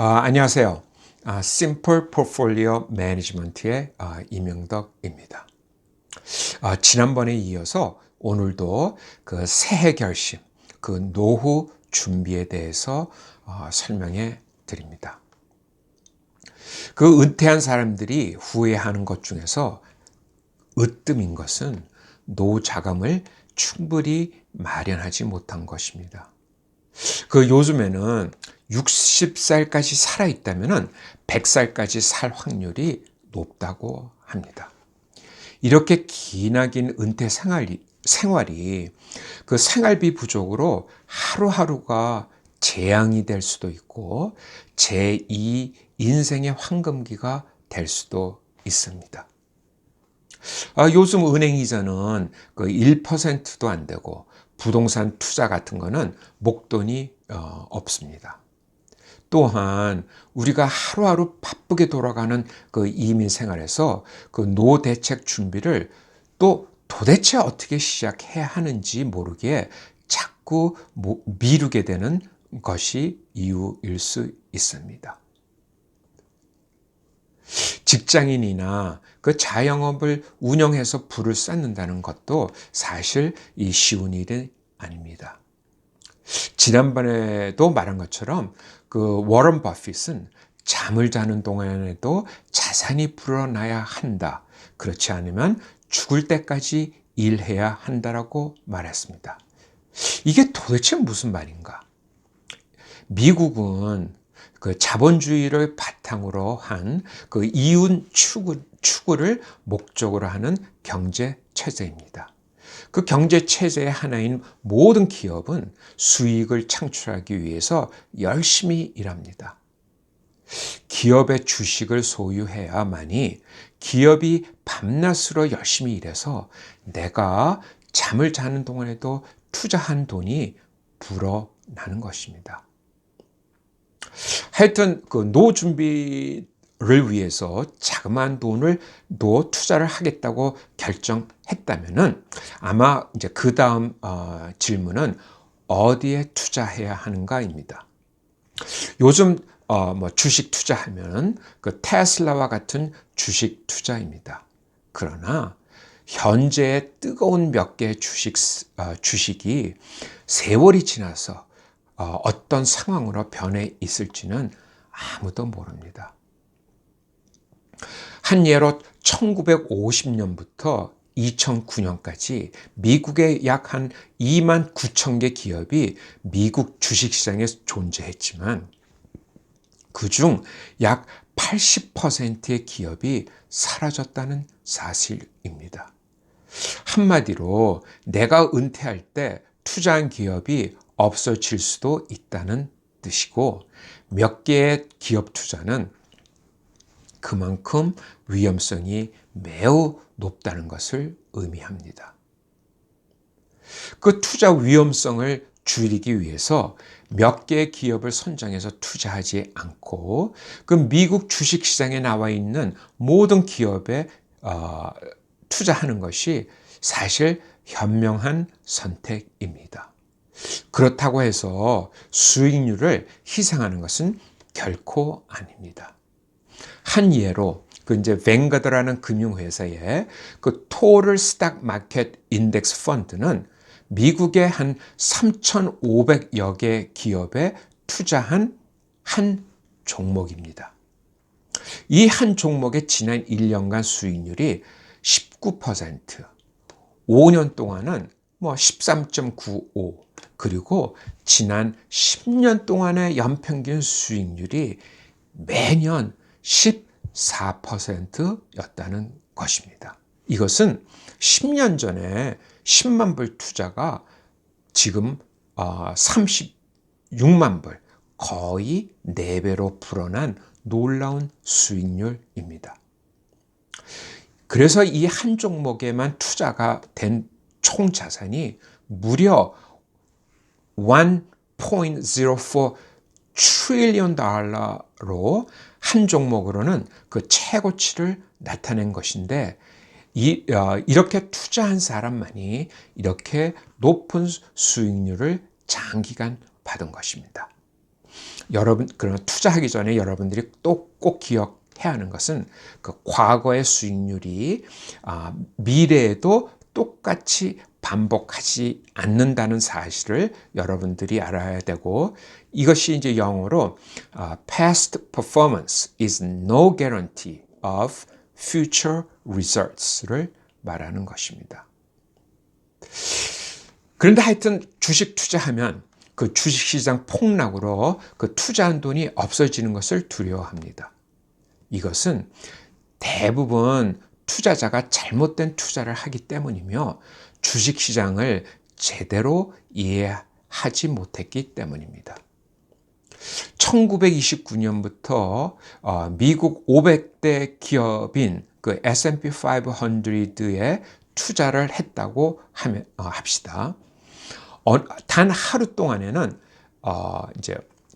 안녕하세요. 심플 포트폴리오 매니지먼트의 이명덕입니다. 지난번에 이어서 오늘도 그 새해 결심, 그 노후 준비에 대해서 설명해 드립니다. 그 은퇴한 사람들이 후회하는 것 중에서 으뜸인 것은 노후 자금을 충분히 마련하지 못한 것입니다. 그 요즘에는 60살까지 살아있다면 100살까지 살 확률이 높다고 합니다. 이렇게 기나긴 은퇴 생활이 그 생활비 부족으로 하루하루가 재앙이 될 수도 있고 제2 인생의 황금기가 될 수도 있습니다. 요즘 은행 이자는 그 1%도 안 되고 부동산 투자 같은 거는 목돈이 없습니다. 또한 우리가 하루하루 바쁘게 돌아가는 그 이민 생활에서 그 노후 대책 준비를 또 도대체 어떻게 시작해야 하는지 모르게 자꾸 미루게 되는 것이 이유일 수 있습니다. 직장인이나 그 자영업을 운영해서 부를 쌓는다는 것도 사실 이 쉬운 일이 아닙니다. 지난번에도 말한 것처럼 그 워런 버핏은 잠을 자는 동안에도 자산이 불어나야 한다. 그렇지 않으면 죽을 때까지 일해야 한다라고 말했습니다. 이게 도대체 무슨 말인가? 미국은 그 자본주의를 바탕으로 한 그 이윤 추구를 목적으로 하는 경제 체제입니다. 그 경제 체제의 하나인 모든 기업은 수익을 창출하기 위해서 열심히 일합니다. 기업의 주식을 소유해야만이 기업이 밤낮으로 열심히 일해서 내가 잠을 자는 동안에도 투자한 돈이 불어나는 것입니다. 하여튼 그 노후 준비를 위해서 자그마한 돈을 노후 투자를 하겠다고 결정했다면은 아마 이제 그 다음 질문은 어디에 투자해야 하는가입니다. 요즘 뭐 주식 투자하면 그 테슬라와 같은 주식 투자입니다. 그러나 현재의 뜨거운 몇 개의 주식이 세월이 지나서 어떤 상황으로 변해 있을지는 아무도 모릅니다. 한 예로 1950년부터 2009년까지 미국의 약 한 2만 9천 개 기업이 미국 주식시장에 존재했지만 그중 약 80%의 기업이 사라졌다는 사실입니다. 한마디로 내가 은퇴할 때 투자한 기업이 없어질 수도 있다는 뜻이고 몇 개의 기업 투자는 그만큼 위험성이 매우 높다는 것을 의미합니다. 그 투자 위험성을 줄이기 위해서 몇 개의 기업을 선정해서 투자하지 않고 그 미국 주식시장에 나와 있는 모든 기업에 투자하는 것이 사실 현명한 선택입니다. 그렇다고 해서 수익률을 희생하는 것은 결코 아닙니다. 한 예로 그 이제 뱅가드라는 금융회사의 그 토럴 스탁 마켓 인덱스 펀드는 미국의 한 3,500여 개 기업에 투자한 한 종목입니다. 이 한 종목의 지난 1년간 수익률이 19%, 5년 동안은 뭐 13.95, 그리고 지난 10년 동안의 연평균 수익률이 매년 14%였다는 것입니다. 이것은 10년 전에 10만 불 투자가 지금 36만 불, 거의 4배로 불어난 놀라운 수익률입니다. 그래서 이 한 종목에만 투자가 된 총 자산이 무려 1.04 트릴리언 달러로 한 종목으로는 그 최고치를 나타낸 것인데 이렇게 투자한 사람만이 이렇게 높은 수익률을 장기간 받은 것입니다. 그런 투자하기 전에 여러분들이 또 꼭 기억해야 하는 것은 그 과거의 수익률이 미래에도 똑같이 반복하지 않는다는 사실을 여러분들이 알아야 되고, 이것이 이제 영어로 past performance is no guarantee of future results를 말하는 것입니다. 그런데 하여튼 주식 투자하면 그 주식시장 폭락으로 그 투자한 돈이 없어지는 것을 두려워합니다. 이것은 대부분 투자자가 잘못된 투자를 하기 때문이며 주식시장을 제대로 이해하지 못했기 때문입니다. 1929년부터 미국 500대 기업인 그 S&P 500에 투자를 했다고 합시다. 단 하루 동안에는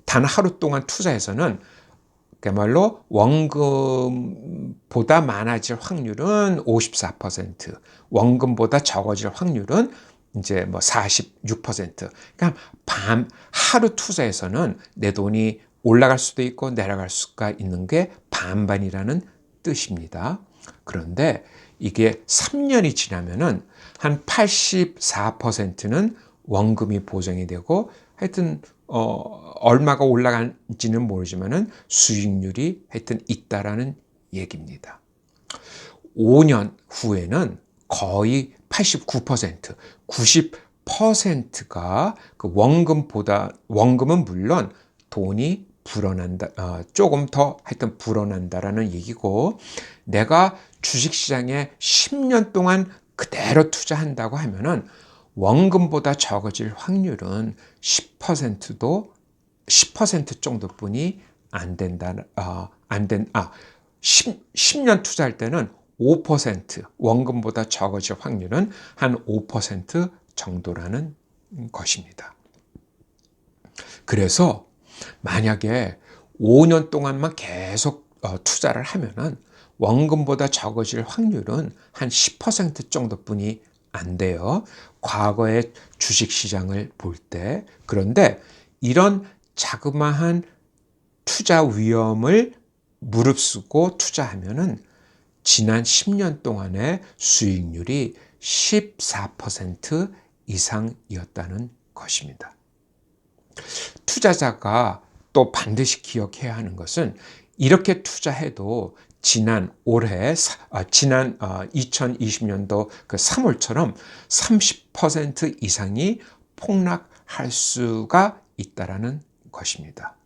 단 하루 동안 투자해서는 그야말로 원금보다 많아질 확률은 54%, 원금보다 적어질 확률은 이제 뭐 46%. 그러니까 하루 투자에서는 내 돈이 올라갈 수도 있고 내려갈 수가 있는 게 반반이라는 뜻입니다. 그런데 이게 3년이 지나면은 한 84%는 원금이 보정이 되고, 하여튼 얼마가 올라간지는 모르지만은 수익률이 하여튼 있다라는 얘기입니다. 5년 후에는 거의 89%, 90%가 그 원금은 물론 돈이 불어난다, 조금 더 하여튼 불어난다라는 얘기고, 내가 주식시장에 10년 동안 그대로 투자한다고 하면은 원금보다 적어질 확률은 10% 정도뿐이 안 된다. 10년 투자할 때는 5%, 원금보다 적어질 확률은 한 5% 정도라는 것입니다. 그래서 만약에 5년 동안만 계속 투자를 하면은 원금보다 적어질 확률은 한 10% 정도뿐이 안 돼요. 과거의 주식시장을 볼 때. 그런데 이런 자그마한 투자 위험을 무릅쓰고 투자하면은 지난 10년 동안의 수익률이 14% 이상이었다는 것입니다. 투자자가 또 반드시 기억해야 하는 것은 이렇게 투자해도 지난 2020년도 그 3월처럼 30% 이상이 폭락할 수가 있다라는 것입니다.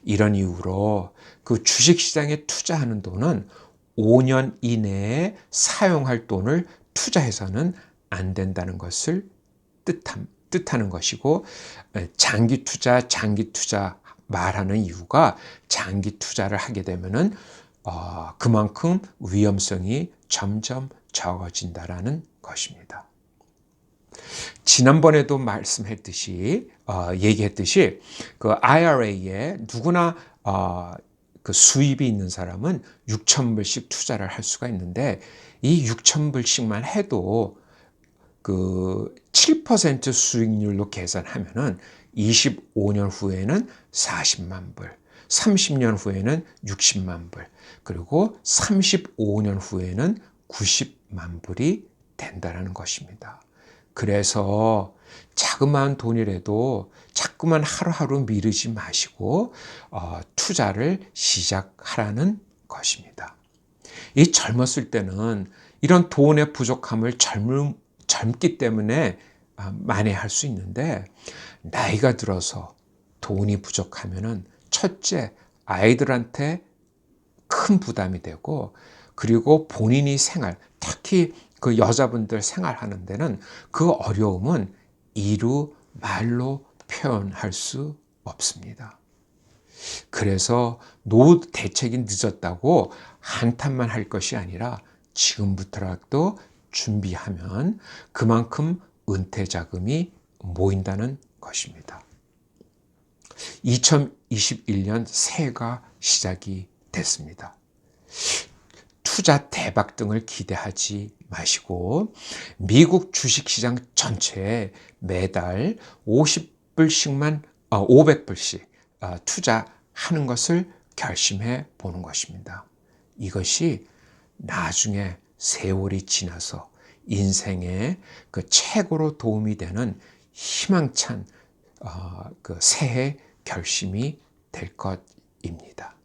이런 이유로 그 주식시장에 투자하는 돈은 5년 이내에 사용할 돈을 투자해서는 안 된다는 것을 뜻하는 것이고, 장기 투자 말하는 이유가 장기 투자를 하게 되면은 그만큼 위험성이 점점 적어진다라는 것입니다. 지난번에도 얘기했듯이 그 IRA에 누구나 그 수입이 있는 사람은 6,000불씩 투자를 할 수가 있는데, 이 6,000불씩만 해도 그 7% 수익률로 계산하면은 25년 후에는 40만 불, 30년 후에는 60만 불, 그리고 35년 후에는 90만 불이 된다는 것입니다. 그래서 자그마한 돈이라도 자꾸만 하루하루 미루지 마시고 투자를 시작하라는 것입니다. 이 젊었을 때는 이런 돈의 부족함을 젊기 때문에 만회할 수 있는데, 나이가 들어서 돈이 부족하면은 첫째, 아이들한테 큰 부담이 되고, 그리고 본인이 특히 그 여자분들 생활하는 데는 그 어려움은 이루 말로 표현할 수 없습니다. 그래서 노후 대책이 늦었다고 한탄만 할 것이 아니라 지금부터라도 준비하면 그만큼 은퇴 자금이 모인다는 것입니다. 2021년 새해가 시작이 됐습니다. 투자 대박 등을 기대하지 마시고 미국 주식시장 전체에 매달 500불씩 투자하는 것을 결심해 보는 것입니다. 이것이 나중에 세월이 지나서 인생의 그 최고로 도움이 되는 희망찬 그 새해 결심이 될 것입니다.